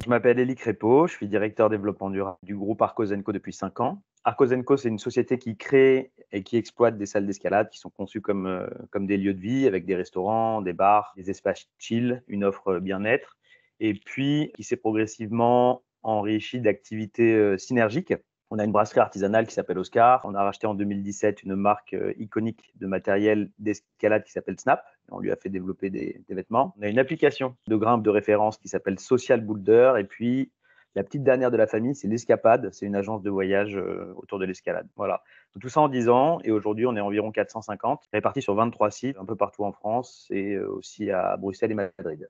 je m'appelle Elie Crépeau, je suis directeur développement durable du groupe Arcos & Co depuis 5 ans. Arcos & Co, c'est une société qui crée et qui exploite des salles d'escalade qui sont conçues comme des lieux de vie avec des restaurants, des bars, des espaces chill, une offre bien-être et puis qui s'est progressivement enrichi d'activités synergiques. On a une brasserie artisanale qui s'appelle Oscar. On a racheté en 2017 une marque iconique de matériel d'escalade qui s'appelle Snap. On lui a fait développer des vêtements. On a une application de grimpe de référence qui s'appelle Social Boulder. Et puis, la petite dernière de la famille, c'est l'Escapade. C'est une agence de voyage autour de l'escalade. Voilà. Tout ça en 10 ans. Et aujourd'hui, on est environ 450, répartis sur 23 sites, un peu partout en France et aussi à Bruxelles et Madrid.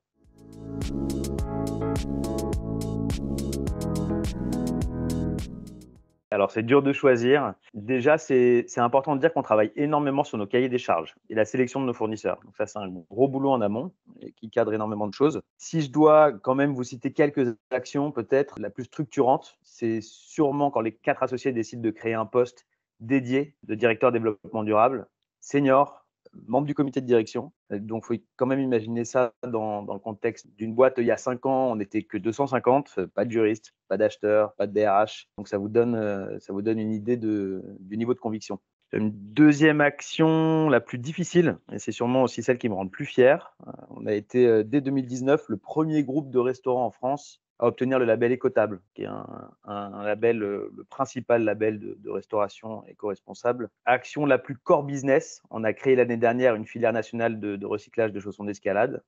Alors, c'est dur de choisir. Déjà, c'est important de dire qu'on travaille énormément sur nos cahiers des charges et la sélection de nos fournisseurs. Donc ça, c'est un gros boulot en amont et qui cadre énormément de choses. Si je dois quand même vous citer quelques actions, peut-être la plus structurante, c'est sûrement quand les 4 associés décident de créer un poste dédié de directeur développement durable, senior, membre du comité de direction. Donc, il faut quand même imaginer ça dans le contexte d'une boîte. Il y a 5 ans, on n'était que 250, pas de juristes, pas d'acheteurs, pas de DRH. Donc, ça vous donne une idée du niveau de conviction. Une deuxième action, la plus difficile, et c'est sûrement aussi celle qui me rend le plus fier. On a été, dès 2019, le premier groupe de restaurants en France à obtenir le label Écotable, qui est un label, le principal label de restauration éco-responsable. Action la plus core business, on a créé l'année dernière une filière nationale de recyclage de chaussons d'escalade.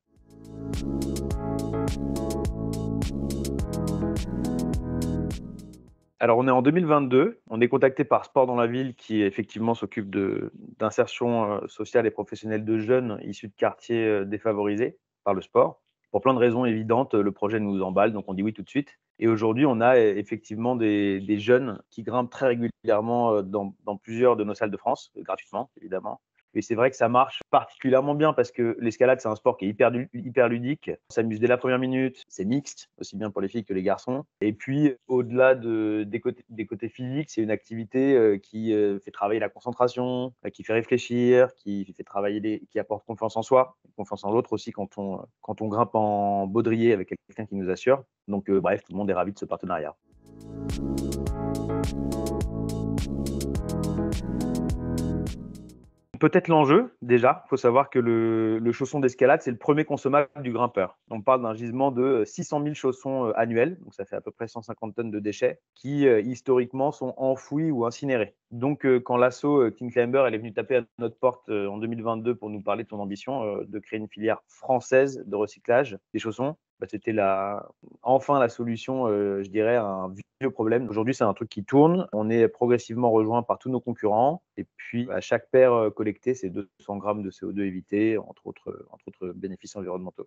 Alors, on est en 2022, on est contacté par Sport dans la ville qui effectivement s'occupe d'insertion sociale et professionnelle de jeunes issus de quartiers défavorisés par le sport. Pour plein de raisons évidentes, le projet nous emballe, donc on dit oui tout de suite. Et aujourd'hui, on a effectivement des jeunes qui grimpent très régulièrement dans plusieurs de nos salles de France, gratuitement évidemment. Et c'est vrai que ça marche particulièrement bien parce que l'escalade, c'est un sport qui est hyper ludique. On s'amuse dès la première minute, c'est mixte, aussi bien pour les filles que les garçons. Et puis, au-delà des côtés physiques, c'est une activité qui fait travailler la concentration, qui fait réfléchir, qui fait travailler, qui apporte confiance en soi, confiance en l'autre aussi quand on grimpe en baudrier avec quelqu'un qui nous assure. Donc, bref, tout le monde est ravi de ce partenariat. Peut-être l'enjeu, déjà. Il faut savoir que le chausson d'escalade, c'est le premier consommable du grimpeur. On parle d'un gisement de 600 000 chaussons annuels, donc ça fait à peu près 150 tonnes de déchets, qui historiquement sont enfouis ou incinérés. Donc, quand l'asso King Climber elle est venue taper à notre porte en 2022 pour nous parler de son ambition de créer une filière française de recyclage des chaussons, c'était enfin la solution, je dirais, à un vieux problème. Aujourd'hui, c'est un truc qui tourne. On est progressivement rejoint par tous nos concurrents. Et puis, à chaque paire collectée, c'est 200 grammes de CO2 évités, entre autres bénéfices environnementaux.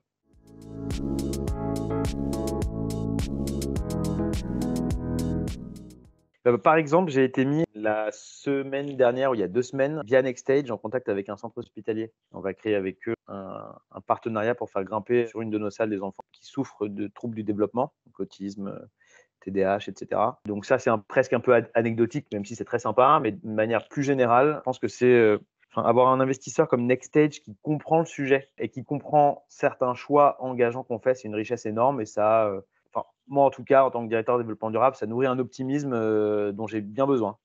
Par exemple, j'ai été mis la semaine dernière, ou il y a 2 semaines, via Nextstage, en contact avec un centre hospitalier. On va créer avec eux un partenariat pour faire grimper sur une de nos salles des enfants qui souffrent de troubles du développement, donc autisme, TDAH, etc. Donc ça, c'est presque un peu anecdotique, même si c'est très sympa, mais de manière plus générale, je pense que c'est avoir un investisseur comme Nextstage qui comprend le sujet et qui comprend certains choix engageants qu'on fait, c'est une richesse énorme et ça, moi en tout cas, en tant que directeur de développement durable, ça nourrit un optimisme dont j'ai bien besoin.